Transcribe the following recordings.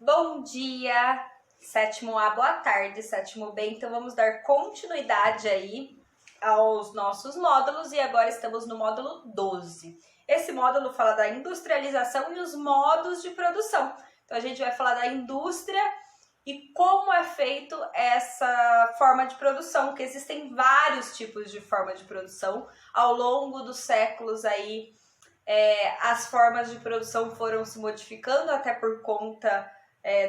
Bom dia, sétimo A, boa tarde, sétimo B. Então vamos dar continuidade aí aos nossos módulos e agora estamos no módulo 12. Esse módulo fala da industrialização e os modos de produção. Então a gente vai falar da indústria e como é feito essa forma de produção, que existem vários tipos de forma de produção. Ao longo dos séculos aí, as formas de produção foram se modificando até por conta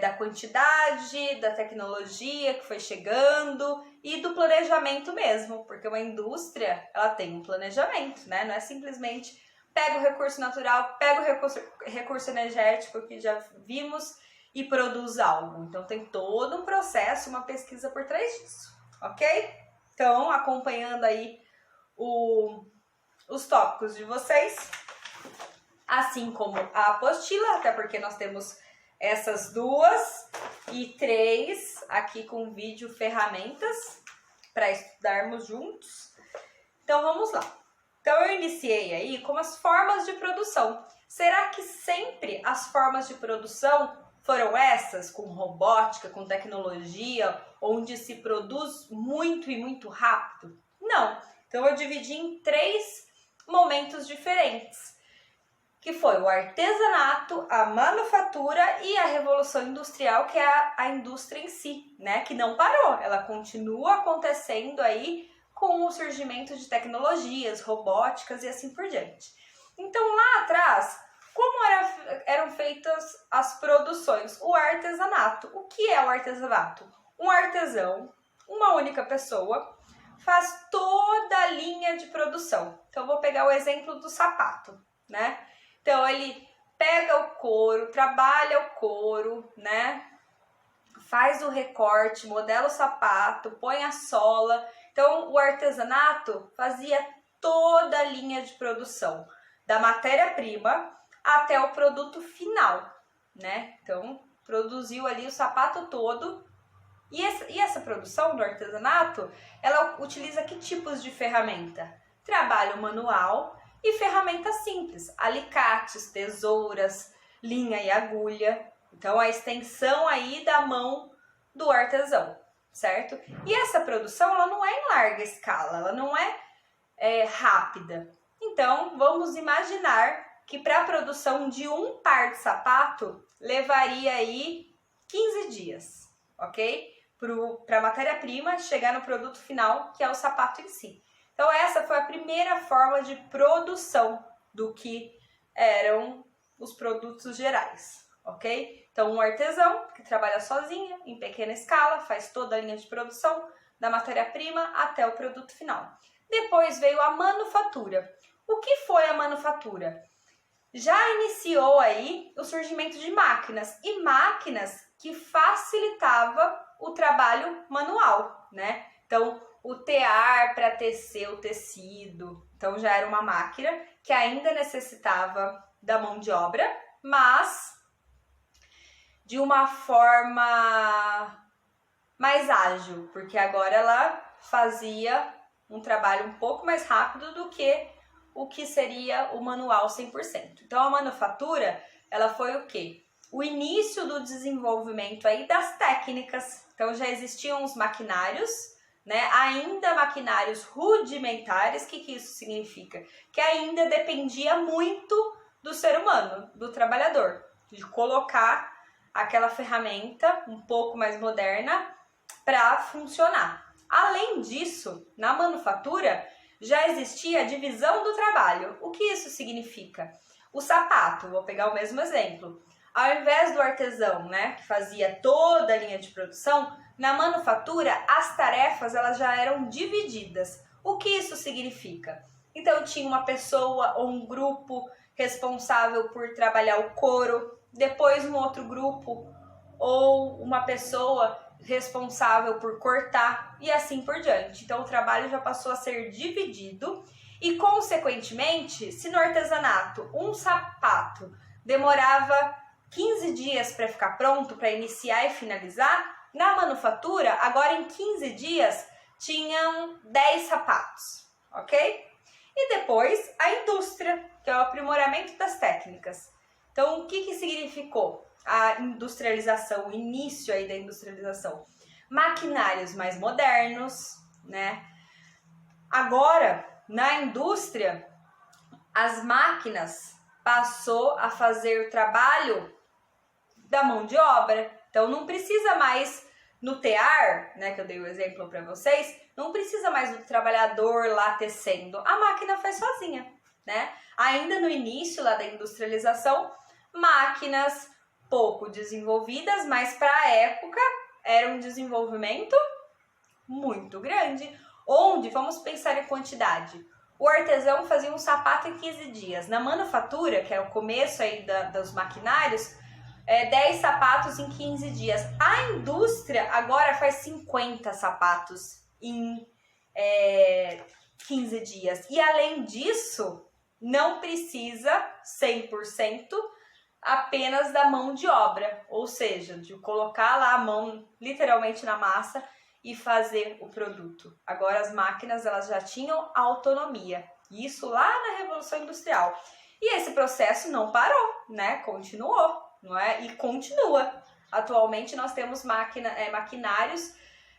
da quantidade, da tecnologia que foi chegando e do planejamento mesmo, porque uma indústria, ela tem um planejamento, né? Não é simplesmente pega o recurso natural, pega o recurso energético que já vimos e produz algo. Então tem todo um processo, uma pesquisa por trás disso, ok? Então, acompanhando aí os tópicos de vocês, assim como a apostila, até porque nós temos essas 2 e 3 aqui com vídeo ferramentas para estudarmos juntos. Então vamos lá. Então eu iniciei aí com as formas de produção. Será que sempre as formas de produção foram essas, com robótica, com tecnologia, onde se produz muito e muito rápido? Não. Então eu dividi em 3 momentos diferentes, que foi o artesanato, a manufatura e a revolução industrial, que é a indústria em si, né? Que não parou, ela continua acontecendo aí com o surgimento de tecnologias, robóticas e assim por diante. Então lá atrás, como eram feitas as produções? O artesanato. O que é o artesanato? Um artesão, uma única pessoa, faz toda a linha de produção. Então vou pegar o exemplo do sapato, né? Então, ele pega o couro, trabalha o couro, né? Faz o recorte, modela o sapato, põe a sola. Então, o artesanato fazia toda a linha de produção, da matéria-prima até o produto final, né? Então, produziu ali o sapato todo. E essa produção do artesanato, ela utiliza que tipos de ferramenta? Trabalho manual e ferramentas simples, alicates, tesouras, linha e agulha. Então, a extensão aí da mão do artesão, certo? E essa produção, ela não é em larga escala, ela não é rápida. Então, vamos imaginar que para a produção de um par de sapato, levaria aí 15 dias, ok? Para a matéria-prima chegar no produto final, que é o sapato em si. Então, essa foi a primeira forma de produção do que eram os produtos gerais, ok? Então, um artesão que trabalha sozinho, em pequena escala, faz toda a linha de produção, da matéria-prima até o produto final. Depois veio a manufatura. O que foi a manufatura? Já iniciou aí o surgimento de máquinas, e máquinas que facilitava o trabalho manual, né? Então, o tear para tecer o tecido. Então, já era uma máquina que ainda necessitava da mão de obra, mas de uma forma mais ágil, porque agora ela fazia um trabalho um pouco mais rápido do que o que seria o manual 100%. Então, a manufatura, ela foi o quê? O início do desenvolvimento aí das técnicas. Então, já existiam os maquinários, né? Ainda maquinários rudimentares. O que isso significa? Que ainda dependia muito do ser humano, do trabalhador, de colocar aquela ferramenta um pouco mais moderna para funcionar. Além disso, na manufatura já existia a divisão do trabalho. O que isso significa? O sapato, vou pegar o mesmo exemplo. Ao invés do artesão, né, que fazia toda a linha de produção, na manufatura as tarefas elas já eram divididas. O que isso significa? Então tinha uma pessoa ou um grupo responsável por trabalhar o couro, depois um outro grupo ou uma pessoa responsável por cortar e assim por diante. Então o trabalho já passou a ser dividido e, consequentemente, se no artesanato um sapato demorava 15 dias para ficar pronto, para iniciar e finalizar, na manufatura, agora em 15 dias, tinham 10 sapatos, ok? E depois a indústria, que é o aprimoramento das técnicas. Então, o que significou? a industrialização, o início aí da industrialização. Maquinários mais modernos, né? Agora, na indústria, as máquinas passou a fazer o trabalho da mão de obra. Então, não precisa mais no tear, né, que eu dei o exemplo para vocês, não precisa mais do trabalhador lá tecendo. A máquina faz sozinha, né? Ainda no início lá da industrialização, máquinas pouco desenvolvidas, mas para a época era um desenvolvimento muito grande, onde, vamos pensar em quantidade, o artesão fazia um sapato em 15 dias. Na manufatura, que é o começo aí dos maquinários, 10 sapatos em 15 dias. A indústria agora faz 50 sapatos em 15 dias. E além disso, não precisa 100% apenas da mão de obra, ou seja, de colocar lá a mão literalmente na massa e fazer o produto. Agora as máquinas elas já tinham autonomia, isso lá na Revolução Industrial. E esse processo não parou, né? Continuou, não é? E continua. Atualmente nós temos maquinários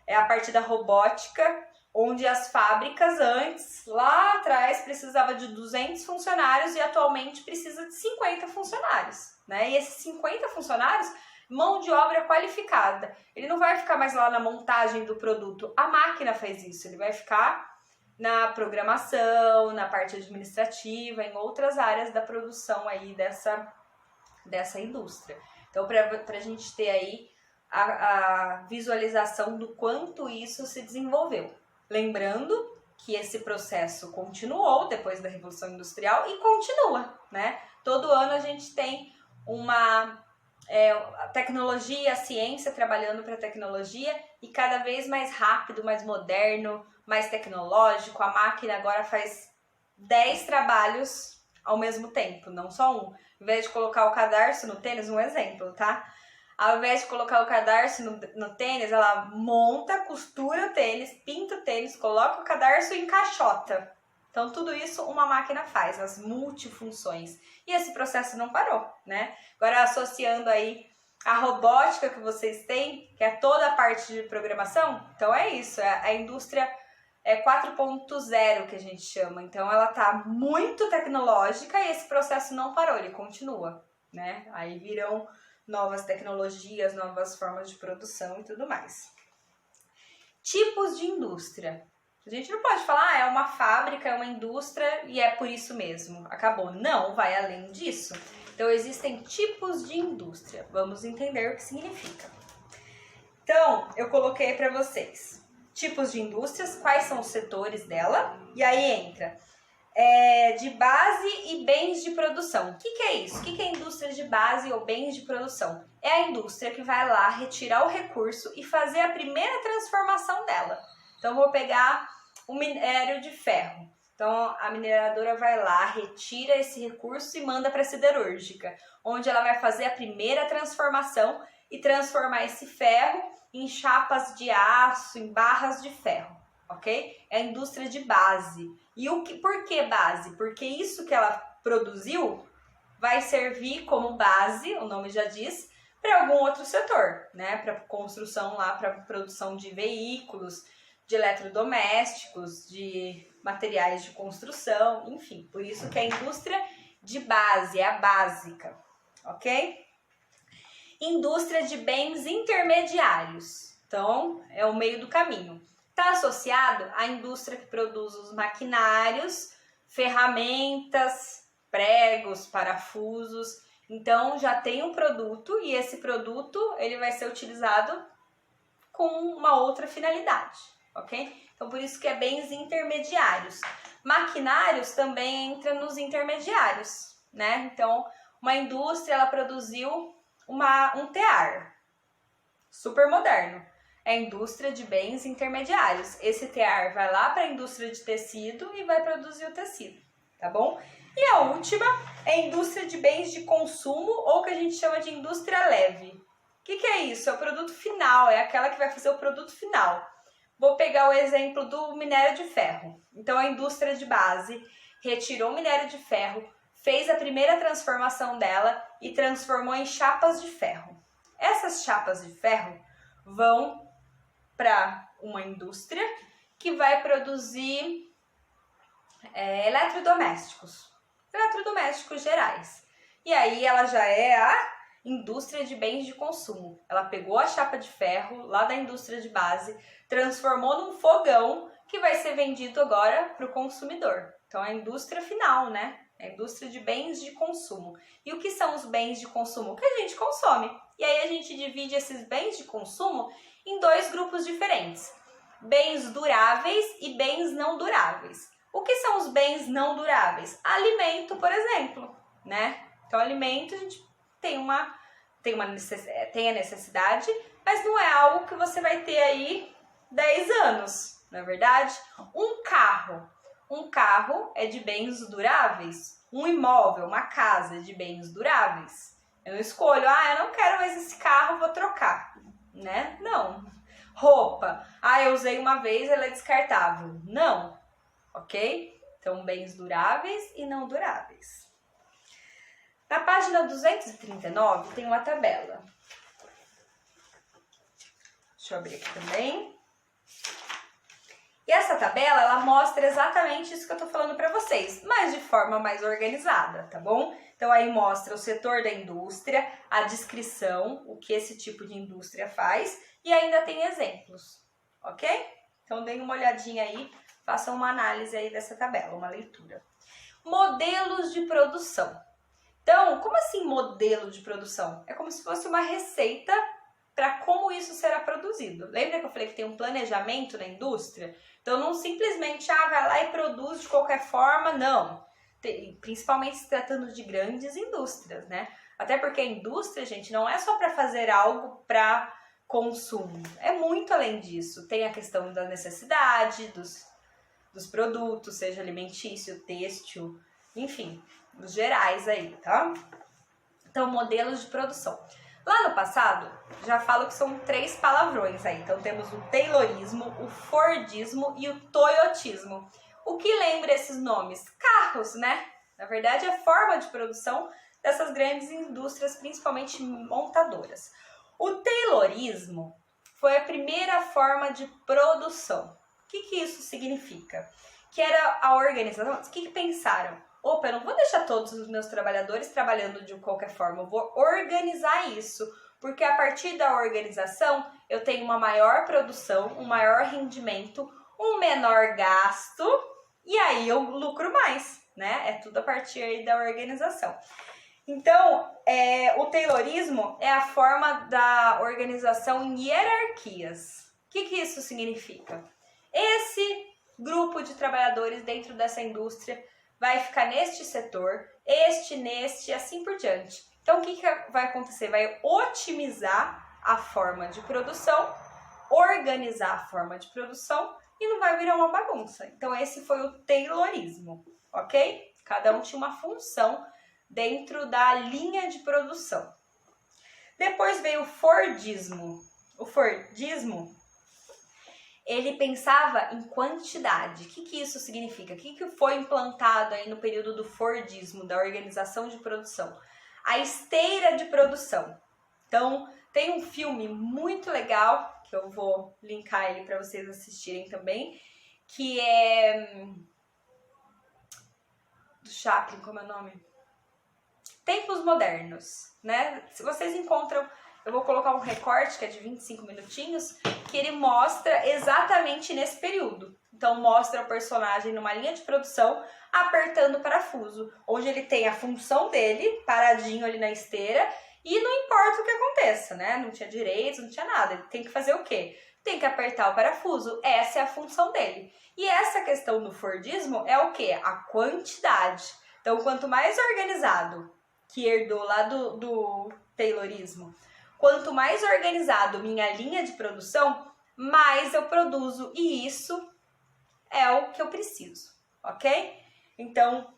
a partir da robótica, onde as fábricas antes, lá atrás, precisava de 200 funcionários e atualmente precisa de 50 funcionários, né? E esses 50 funcionários, mão de obra qualificada. Ele não vai ficar mais lá na montagem do produto, a máquina faz isso, ele vai ficar na programação, na parte administrativa, em outras áreas da produção aí dessa indústria. Então, para a gente ter aí a visualização do quanto isso se desenvolveu. Lembrando que esse processo continuou depois da Revolução Industrial e continua, né? Todo ano a gente tem a tecnologia, a ciência trabalhando para a tecnologia e cada vez mais rápido, mais moderno, mais tecnológico. A máquina agora faz 10 trabalhos ao mesmo tempo, não só um. Ao invés de colocar o cadarço no tênis, um exemplo, tá? Ao invés de colocar o cadarço no tênis, ela monta, costura o tênis, pinta o tênis, coloca o cadarço e encaixota. Então, tudo isso uma máquina faz, as multifunções. E esse processo não parou, né? Agora, associando aí a robótica que vocês têm, que é toda a parte de programação, então é isso, a indústria 4.0 que a gente chama. Então, ela tá muito tecnológica e esse processo não parou, ele continua, né? Aí virão novas tecnologias, novas formas de produção e tudo mais. Tipos de indústria. A gente não pode falar, é uma fábrica, é uma indústria e é por isso mesmo, acabou. Não, vai além disso. Então, existem tipos de indústria. Vamos entender o que significa. Então, eu coloquei para vocês tipos de indústrias, quais são os setores dela, e aí entra de base e bens de produção. O que é isso? O que é indústria de base ou bens de produção? É a indústria que vai lá retirar o recurso e fazer a primeira transformação dela. Então, vou pegar o minério de ferro. Então, a mineradora vai lá, retira esse recurso e manda para a siderúrgica, onde ela vai fazer a primeira transformação e transformar esse ferro em chapas de aço, em barras de ferro, ok? É a indústria de base. E por que base? Porque isso que ela produziu vai servir como base, o nome já diz, para algum outro setor, né? Para construção lá, para produção de veículos, de eletrodomésticos, de materiais de construção, enfim. Por isso que é a indústria de base, é a básica, ok? Indústria de bens intermediários. Então, é o meio do caminho. Está associado à indústria que produz os maquinários, ferramentas, pregos, parafusos. Então, já tem um produto e esse produto ele vai ser utilizado com uma outra finalidade, ok? Então, por isso que é bens intermediários. Maquinários também entra nos intermediários, né? Então, uma indústria, ela produziu um tear super moderno. É a indústria de bens intermediários. Esse tear vai lá para a indústria de tecido e vai produzir o tecido, tá bom? E a última é a indústria de bens de consumo, ou que a gente chama de indústria leve. O que é isso? É o produto final, é aquela que vai fazer o produto final. Vou pegar o exemplo do minério de ferro. Então, a indústria de base retirou o minério de ferro, fez a primeira transformação dela e transformou em chapas de ferro. Essas chapas de ferro vão para uma indústria que vai produzir eletrodomésticos gerais. E aí ela já é a indústria de bens de consumo. Ela pegou a chapa de ferro lá da indústria de base, transformou num fogão que vai ser vendido agora para o consumidor. Então, a indústria final, né? A indústria de bens de consumo. E o que são os bens de consumo? Que a gente consome. E aí a gente divide esses bens de consumo em dois grupos diferentes. Bens duráveis e bens não duráveis. O que são os bens não duráveis? Alimento, por exemplo, né? Então, alimento a gente tem a necessidade, mas não é algo que você vai ter aí 10 anos, não é verdade? Um carro é de bens duráveis. Um imóvel, uma casa é de bens duráveis. Eu não escolho, eu não quero mais esse carro, vou trocar, né? Não. Roupa, eu usei uma vez, ela é descartável. Não, ok? Então, bens duráveis e não duráveis. Na página 239 tem uma tabela. Deixa eu abrir aqui também. E essa tabela, ela mostra exatamente isso que eu tô falando para vocês, mas de forma mais organizada, tá bom? Então, aí mostra o setor da indústria, a descrição, o que esse tipo de indústria faz, e ainda tem exemplos, ok? Então, deem uma olhadinha aí, façam uma análise aí dessa tabela, uma leitura. Modelos de produção. Então, como assim modelo de produção? É como se fosse uma receita para como isso será produzido. Lembra que eu falei que tem um planejamento na indústria? Então, não simplesmente vai lá e produz de qualquer forma, não. Principalmente se tratando de grandes indústrias, né? Até porque a indústria, gente, não é só para fazer algo para consumo. É muito além disso. Tem a questão da necessidade dos produtos, seja alimentício, têxtil, enfim, os gerais aí, tá? Então, modelos de produção. Lá no passado, já falo que são 3 palavrões aí. Então, temos o Taylorismo, o Fordismo e o Toyotismo. O que lembra esses nomes? Carros, né? Na verdade, é a forma de produção dessas grandes indústrias, principalmente montadoras. O Taylorismo foi a primeira forma de produção. O que isso significa? Que era a organização. O que pensaram? Opa, eu não vou deixar todos os meus trabalhadores trabalhando de qualquer forma, eu vou organizar isso, porque a partir da organização eu tenho uma maior produção, um maior rendimento, um menor gasto e aí eu lucro mais, né? É tudo a partir aí da organização. Então, o Taylorismo é a forma da organização em hierarquias. O que isso significa? Esse grupo de trabalhadores dentro dessa indústria vai ficar neste setor, neste e assim por diante. Então, o que vai acontecer? Vai otimizar a forma de produção, organizar a forma de produção e não vai virar uma bagunça. Então, esse foi o Taylorismo, ok? Cada um tinha uma função dentro da linha de produção. Depois veio o Fordismo. O Fordismo, ele pensava em quantidade. O que isso significa? O que foi implantado aí no período do Fordismo, da organização de produção? A esteira de produção. Então, tem um filme muito legal, que eu vou linkar ele para vocês assistirem também, que é do Chaplin, como é o nome? Tempos Modernos, né? Se vocês encontram, eu vou colocar um recorte que é de 25 minutinhos, que ele mostra exatamente nesse período. Então, mostra o personagem numa linha de produção apertando o parafuso, onde ele tem a função dele, paradinho ali na esteira, e não importa o que aconteça, né? Não tinha direitos, não tinha nada. Ele tem que fazer o quê? Tem que apertar o parafuso. Essa é a função dele. E essa questão do Fordismo é o quê? A quantidade. Então, quanto mais organizado, que herdou lá do Taylorismo, quanto mais organizado minha linha de produção, mais eu produzo. E isso é o que eu preciso, ok? Então,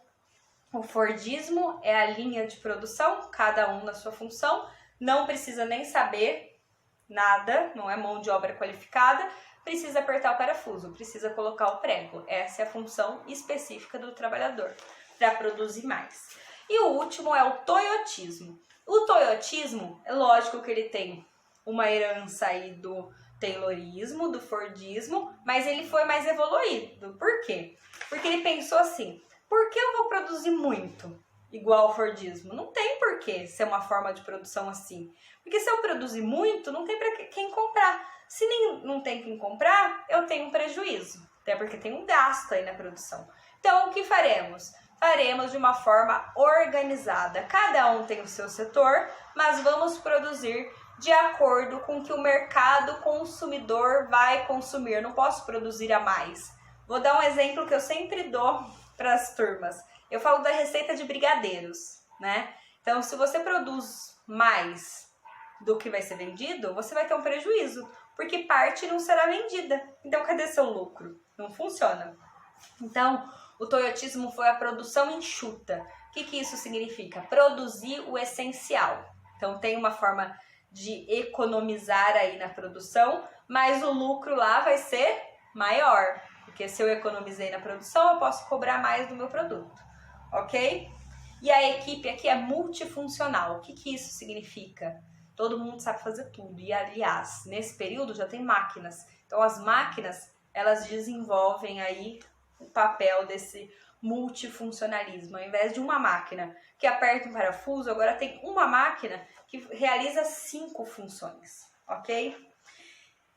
o Fordismo é a linha de produção, cada um na sua função, não precisa nem saber nada, não é mão de obra qualificada, precisa apertar o parafuso, precisa colocar o prego. Essa é a função específica do trabalhador, para produzir mais. E o último é o toyotismo. O toyotismo, é lógico que ele tem uma herança aí do taylorismo, do fordismo, mas ele foi mais evoluído. Por quê? Porque ele pensou assim, por que eu vou produzir muito igual ao fordismo? Não tem por que ser uma forma de produção assim. Porque se eu produzir muito, não tem para quem comprar. Se não tem quem comprar, eu tenho um prejuízo. Até porque tem um gasto aí na produção. Então, o que faremos? Faremos de uma forma organizada. Cada um tem o seu setor, mas vamos produzir de acordo com o que o mercado consumidor vai consumir. Eu não posso produzir a mais. Vou dar um exemplo que eu sempre dou para as turmas. Eu falo da receita de brigadeiros, né? Então, se você produz mais do que vai ser vendido, você vai ter um prejuízo, porque parte não será vendida. Então, cadê seu lucro? Não funciona. Então, o toyotismo foi a produção enxuta. O que isso significa? Produzir o essencial. Então, tem uma forma de economizar aí na produção, mas o lucro lá vai ser maior, porque se eu economizei na produção, eu posso cobrar mais do meu produto, ok? E a equipe aqui é multifuncional. O que isso significa? Todo mundo sabe fazer tudo. E, aliás, nesse período já tem máquinas. Então, as máquinas, elas desenvolvem aí o papel desse multifuncionalismo. Ao invés de uma máquina que aperta um parafuso, agora tem uma máquina que realiza 5 funções, ok?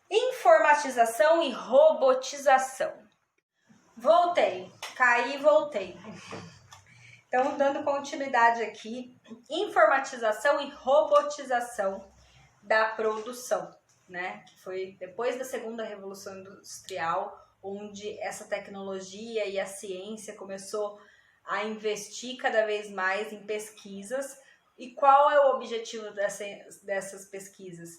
Informatização e robotização. Voltei, caí e voltei. Então, dando continuidade aqui, informatização e robotização da produção, né? Que foi depois da segunda revolução industrial, onde essa tecnologia e a ciência começou a investir cada vez mais em pesquisas. E qual é o objetivo dessas pesquisas?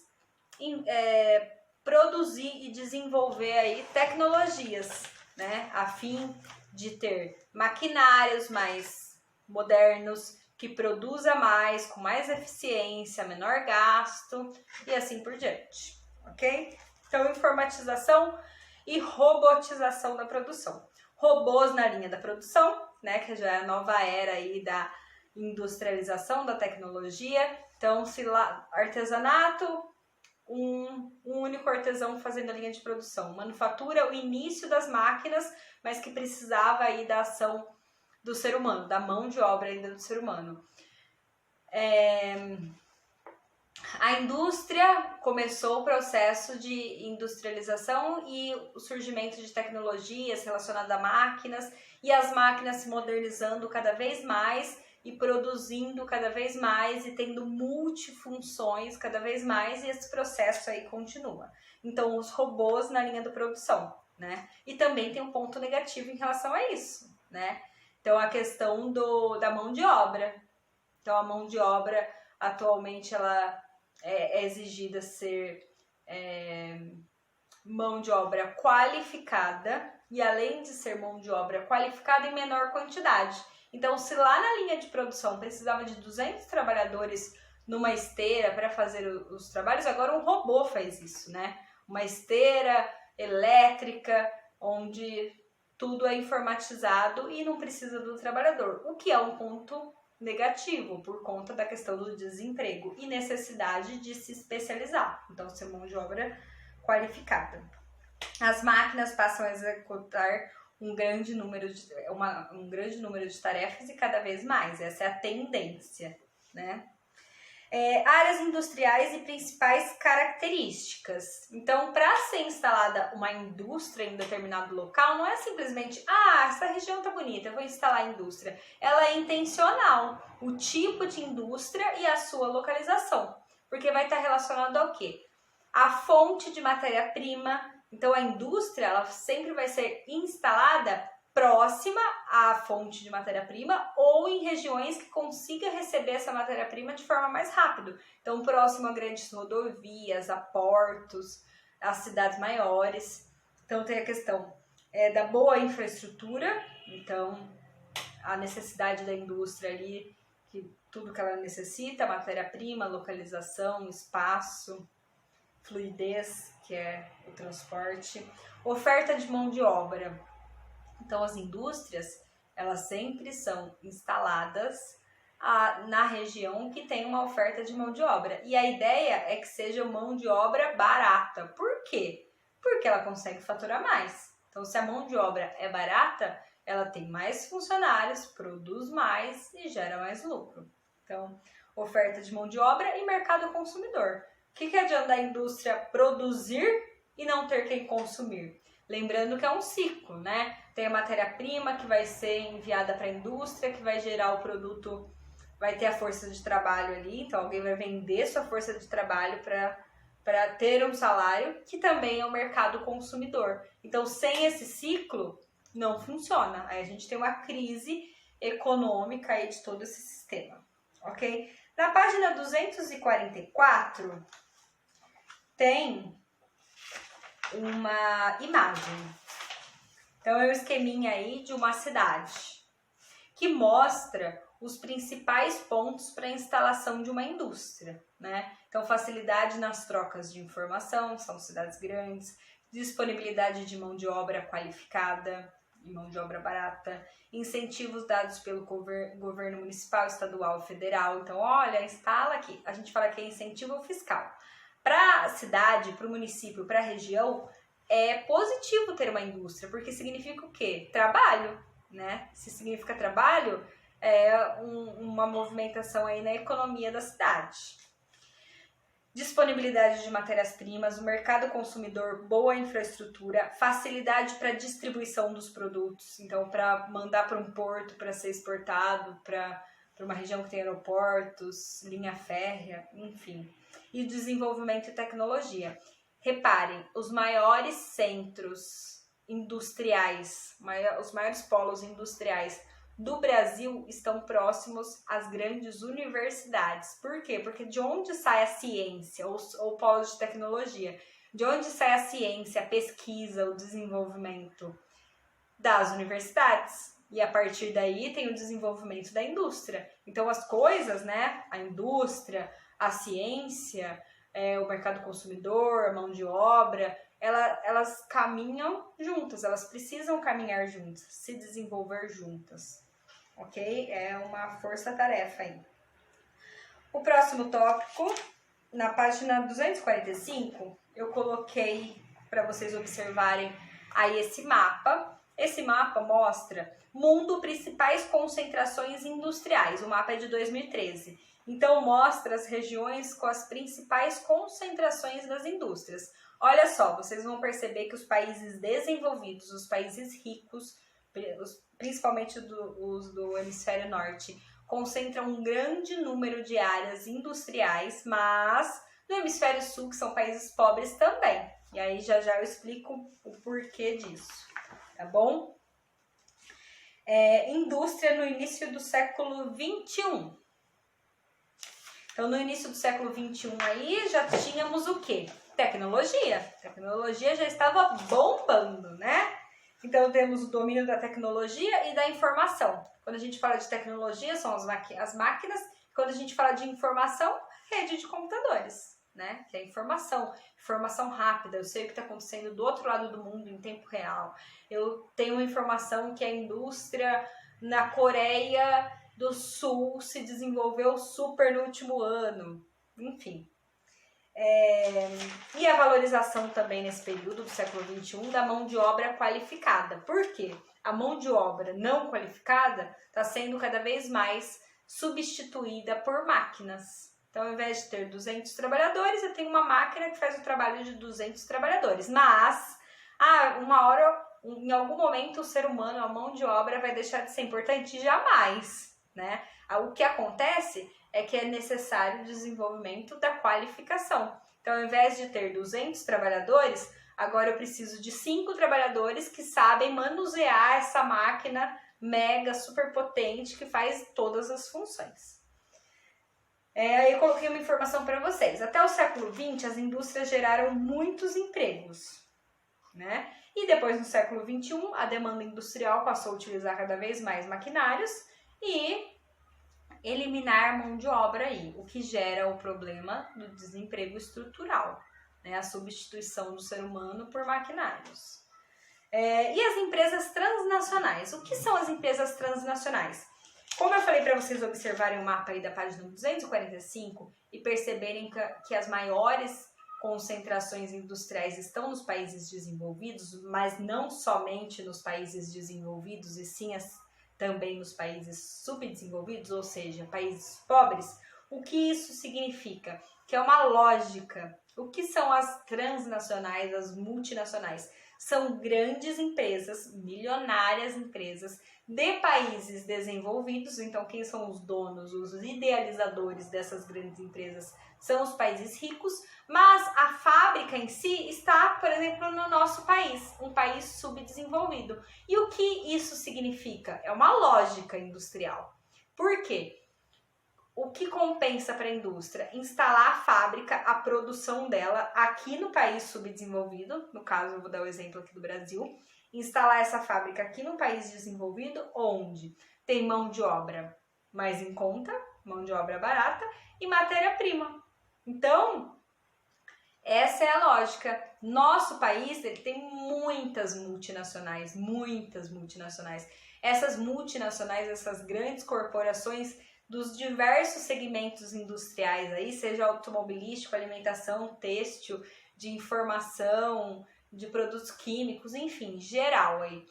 Produzir e desenvolver aí tecnologias, né? A fim de ter maquinários mais modernos, que produza mais, com mais eficiência, menor gasto e assim por diante, ok? Então, informatização e robotização da produção. Robôs na linha da produção, né, que já é a nova era aí da industrialização da tecnologia. Então, se lá, artesanato, um único artesão fazendo a linha de produção. Manufatura, o início das máquinas, mas que precisava aí da ação do ser humano, da mão de obra ainda do ser humano. A indústria começou o processo de industrialização e o surgimento de tecnologias relacionadas a máquinas, e as máquinas se modernizando cada vez mais e produzindo cada vez mais e tendo multifunções cada vez mais, e esse processo aí continua. Então, os robôs na linha da produção, né? E também tem um ponto negativo em relação a isso, né? Então, a questão da mão de obra. Então, a mão de obra, atualmente, ela é exigida ser mão de obra qualificada, e além de ser mão de obra qualificada, em menor quantidade. Então, se lá na linha de produção precisava de 200 trabalhadores numa esteira para fazer os trabalhos, agora um robô faz isso, né? Uma esteira elétrica, onde tudo é informatizado e não precisa do trabalhador, o que é um ponto negativo por conta da questão do desemprego e necessidade de se especializar, então ser mão de obra qualificada. As máquinas passam a executar um grande número de tarefas e cada vez mais, essa é a tendência, né? Áreas industriais e principais características. Então, para ser instalada uma indústria em determinado local, não é simplesmente, essa região tá bonita, eu vou instalar a indústria. Ela é intencional, o tipo de indústria e a sua localização, porque vai estar relacionado ao quê? A fonte de matéria-prima. Então, a indústria, ela sempre vai ser instalada próxima à fonte de matéria-prima ou em regiões que consiga receber essa matéria-prima de forma mais rápida. Então, próximo a grandes rodovias, a portos, às cidades maiores. Então, tem a questão da boa infraestrutura, então, a necessidade da indústria ali, que tudo que ela necessita, matéria-prima, localização, espaço, fluidez, que é o transporte, oferta de mão de obra. Então, as indústrias, elas sempre são instaladas na região que tem uma oferta de mão de obra. E a ideia é que seja mão de obra barata. Por quê? Porque ela consegue faturar mais. Então, se a mão de obra é barata, ela tem mais funcionários, produz mais e gera mais lucro. Então, oferta de mão de obra e mercado consumidor. O que adianta a indústria produzir e não ter quem consumir? Lembrando que é um ciclo, né? Tem a matéria-prima que vai ser enviada para a indústria, que vai gerar o produto, vai ter a força de trabalho ali, então alguém vai vender sua força de trabalho para ter um salário, que também é o mercado consumidor. Então, sem esse ciclo, não funciona. Aí a gente tem uma crise econômica aí de todo esse sistema, ok? Na página 244, tem uma imagem. Então, é um esqueminha aí de uma cidade que mostra os principais pontos para a instalação de uma indústria, né? Então, facilidade nas trocas de informação, são cidades grandes, disponibilidade de mão de obra qualificada e mão de obra barata, incentivos dados pelo governo municipal, estadual e federal. Então, olha, instala aqui. A gente fala que é incentivo fiscal. Para a cidade, para o município, para a região, é positivo ter uma indústria, porque significa o quê? Trabalho, né? Se significa trabalho, é uma movimentação aí na economia da cidade. Disponibilidade de matérias-primas, o mercado consumidor, boa infraestrutura, facilidade para distribuição dos produtos, então para mandar para um porto para ser exportado, para uma região que tem aeroportos, linha férrea, enfim. E desenvolvimento e tecnologia. Reparem, os maiores centros industriais, os maiores polos industriais do Brasil estão próximos às grandes universidades. Por quê? Porque de onde sai a ciência, ou polos de tecnologia? De onde sai a ciência, a pesquisa, o desenvolvimento? Das universidades. E a partir daí tem o desenvolvimento da indústria. Então as coisas, né? A indústria, a ciência, o mercado consumidor, a mão de obra, elas caminham juntas, elas precisam caminhar juntas, se desenvolver juntas. Ok? É uma força-tarefa aí. O próximo tópico, na página 245, eu coloquei para vocês observarem aí esse mapa. Esse mapa mostra mundo principais concentrações industriais. O mapa é de 2013. Então, mostra as regiões com as principais concentrações das indústrias. Olha só, vocês vão perceber que os países desenvolvidos, os países ricos, principalmente os do hemisfério norte, concentram um grande número de áreas industriais, mas no hemisfério sul, que são países pobres também. E aí já eu explico o porquê disso, tá bom? Indústria no início do século XXI. Então, no início do século XXI aí, já tínhamos o quê? Tecnologia. A tecnologia já estava bombando, né? Então, temos o domínio da tecnologia e da informação. Quando a gente fala de tecnologia, são as máquinas. Quando a gente fala de informação, rede de computadores, né? Que é informação rápida. Eu sei o que está acontecendo do outro lado do mundo em tempo real. Eu tenho informação que a indústria na Coreia do Sul se desenvolveu super no último ano. Enfim. E a valorização também nesse período do século XXI da mão de obra qualificada. Por quê? A mão de obra não qualificada está sendo cada vez mais substituída por máquinas. Então, ao invés de ter 200 trabalhadores, eu tenho uma máquina que faz o trabalho de 200 trabalhadores. Mas, uma hora, em algum momento, o ser humano, a mão de obra vai deixar de ser importante? Jamais, né? O que acontece é que é necessário o desenvolvimento da qualificação. Então, ao invés de ter 200 trabalhadores, agora eu preciso de 5 trabalhadores que sabem manusear essa máquina mega, super potente, que faz todas as funções. Aí eu coloquei uma informação para vocês. Até o século XX, as indústrias geraram muitos empregos, né? E depois, no século XXI, a demanda industrial passou a utilizar cada vez mais maquinários e eliminar mão de obra aí, o que gera o problema do desemprego estrutural, né? A substituição do ser humano por maquinários. E as empresas transnacionais? O que são as empresas transnacionais? Como eu falei para vocês observarem o mapa aí da página 245 e perceberem que as maiores concentrações industriais estão nos países desenvolvidos, mas não somente nos países desenvolvidos, e sim também nos países subdesenvolvidos, ou seja, países pobres, o que isso significa? Que é uma lógica. O que são as transnacionais, as multinacionais? São grandes empresas, milionárias empresas de países desenvolvidos. Então, quem são os donos, os idealizadores dessas grandes empresas são os países ricos, mas a fábrica em si está, por exemplo, no nosso país, um país subdesenvolvido. E o que isso significa? É uma lógica industrial. Por quê? O que compensa para a indústria? Instalar a fábrica, a produção dela aqui no país subdesenvolvido, no caso eu vou dar o exemplo aqui do Brasil, instalar essa fábrica aqui no país desenvolvido, onde tem mão de obra mais em conta, mão de obra barata e matéria-prima. Então, essa é a lógica. Nosso país ele tem muitas multinacionais, Essas multinacionais, essas grandes corporações dos diversos segmentos industriais aí, seja automobilístico, alimentação, têxtil, de informação, de produtos químicos, enfim, geral aí.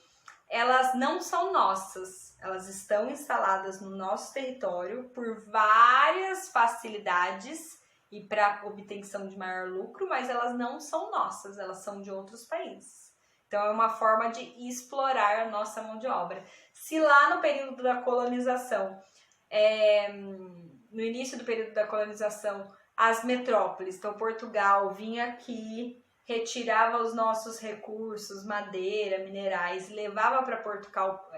Elas não são nossas, elas estão instaladas no nosso território por várias facilidades e para obtenção de maior lucro, mas elas não são nossas, elas são de outros países. Então é uma forma de explorar a nossa mão de obra. Se lá no período da colonização, no início do período da colonização, as metrópoles, então Portugal vinha aqui, retirava os nossos recursos, madeira, minerais, levava para Portugal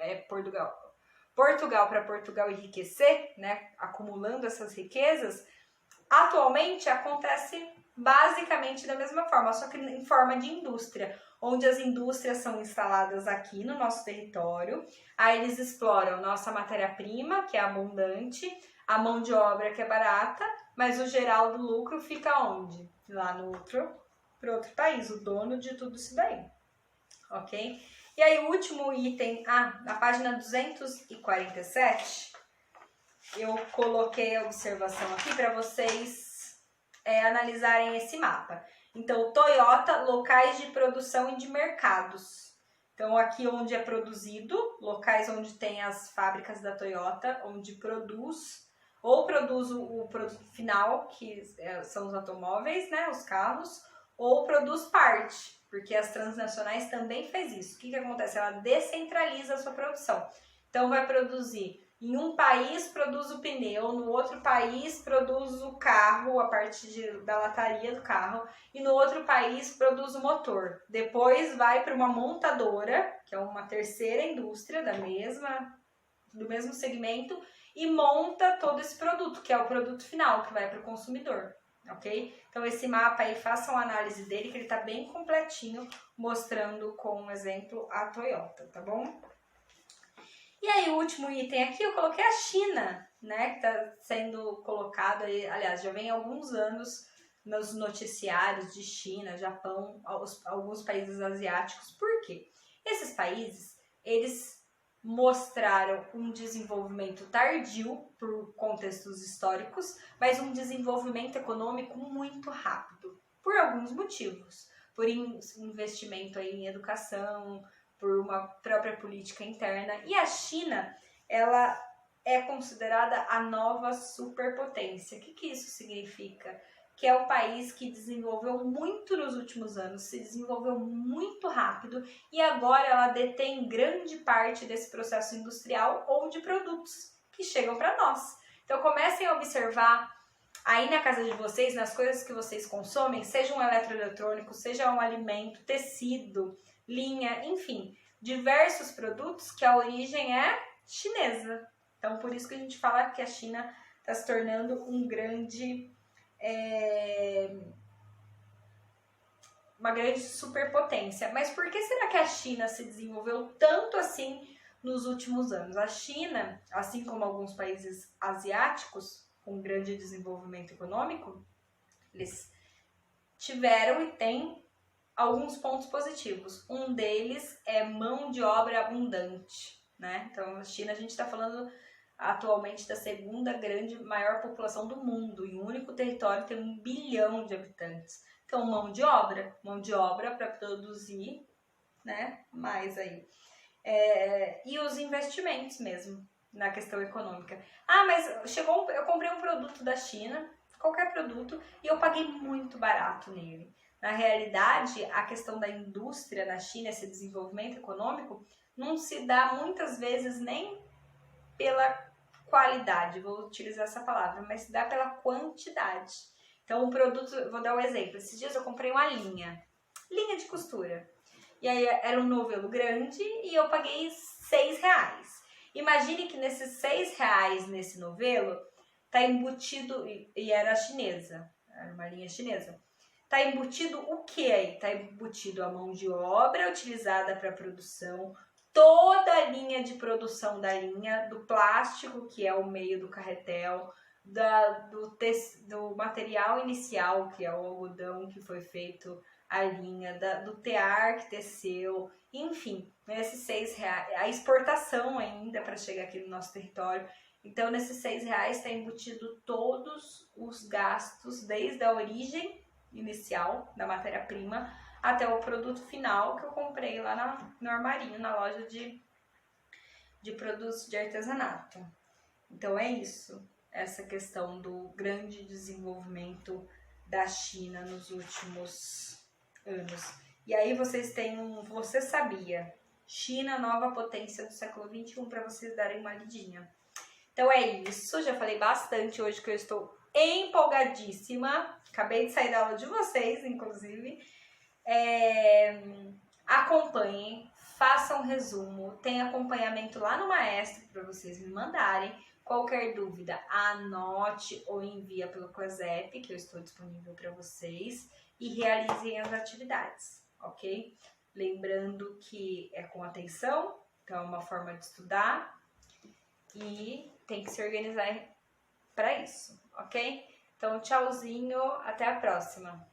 para Portugal enriquecer, né, acumulando essas riquezas. Atualmente acontece basicamente da mesma forma, só que em forma de indústria, onde as indústrias são instaladas aqui no nosso território, aí eles exploram nossa matéria-prima, que é abundante, a mão de obra, que é barata, mas o geral do lucro fica onde? Lá no para outro país, o dono de tudo isso daí, ok? E aí o último item, na página 247, eu coloquei a observação aqui para vocês analisarem esse mapa. Então, Toyota, locais de produção e de mercados. Então, aqui onde é produzido, locais onde tem as fábricas da Toyota, onde produz o produto final, que são os automóveis, né, os carros, ou produz parte, porque as transnacionais também faz isso. O que acontece? Ela descentraliza a sua produção. Então, vai produzir em um país, produz o pneu, no outro país, produz o carro, a parte da lataria do carro, e no outro país, produz o motor. Depois, vai para uma montadora, que é uma terceira indústria do mesmo segmento, e monta todo esse produto, que é o produto final, que vai para o consumidor. Ok? Então, esse mapa aí, façam a análise dele, que ele está bem completinho, mostrando com um exemplo a Toyota, tá bom? E aí, o último item aqui, eu coloquei a China, né? Que está sendo colocado aí, aliás, já vem há alguns anos nos noticiários de China, Japão, alguns países asiáticos. Por quê? Esses países, eles mostraram um desenvolvimento tardio por contextos históricos, mas um desenvolvimento econômico muito rápido, por alguns motivos. Por investimento aí em educação, por uma própria política interna. E a China, ela é considerada a nova superpotência. O que isso significa? Que é o país que desenvolveu muito nos últimos anos, se desenvolveu muito rápido e agora ela detém grande parte desse processo industrial ou de produtos que chegam para nós. Então comecem a observar aí na casa de vocês, nas coisas que vocês consomem, seja um eletroeletrônico, seja um alimento, tecido, linha, enfim, diversos produtos que a origem é chinesa. Então, por isso que a gente fala que a China está se tornando uma grande superpotência. Mas por que será que a China se desenvolveu tanto assim nos últimos anos? A China, assim como alguns países asiáticos com grande desenvolvimento econômico, eles tiveram e têm alguns pontos positivos. Um deles é mão de obra abundante, né? Então, a China, a gente está falando atualmente da segunda maior população do mundo, e um único território tem 1 bilhão de habitantes. Então, mão de obra para produzir, né, mais aí. E os investimentos mesmo, na questão econômica. Ah, mas eu comprei um produto da China, qualquer produto, e eu paguei muito barato nele. Na realidade, a questão da indústria na China, esse desenvolvimento econômico, não se dá muitas vezes nem pela qualidade, vou utilizar essa palavra, mas se dá pela quantidade. Então, o produto, vou dar um exemplo. Esses dias eu comprei uma linha de costura. E aí era um novelo grande e eu paguei R$6. Imagine que nesses R$6 nesse novelo, tá embutido, e era chinesa, era uma linha chinesa. Tá embutido o que aí? Tá embutido a mão de obra utilizada para produção, toda a linha de produção da linha, do plástico, que é o meio do carretel, do material inicial, que é o algodão que foi feito a linha, do tear que teceu, enfim, nesses R$6, a exportação ainda para chegar aqui no nosso território. Então, nesses R$6 está embutido todos os gastos, desde a origem inicial da matéria-prima até o produto final que eu comprei lá no armarinho, na loja de produtos de artesanato. Então é isso, essa questão do grande desenvolvimento da China nos últimos anos. E aí vocês têm Você Sabia? China, nova potência do século XXI, para vocês darem uma lidinha. Então é isso, já falei bastante hoje, que eu estou empolgadíssima. Acabei de sair da aula de vocês, inclusive. Acompanhem, façam um resumo, tem acompanhamento lá no Maestro para vocês me mandarem. Qualquer dúvida, anote ou envia pelo WhatsApp, que eu estou disponível para vocês, e realizem as atividades, ok? Lembrando que é com atenção, então é uma forma de estudar e tem que se organizar para isso, ok? Então, tchauzinho, até a próxima!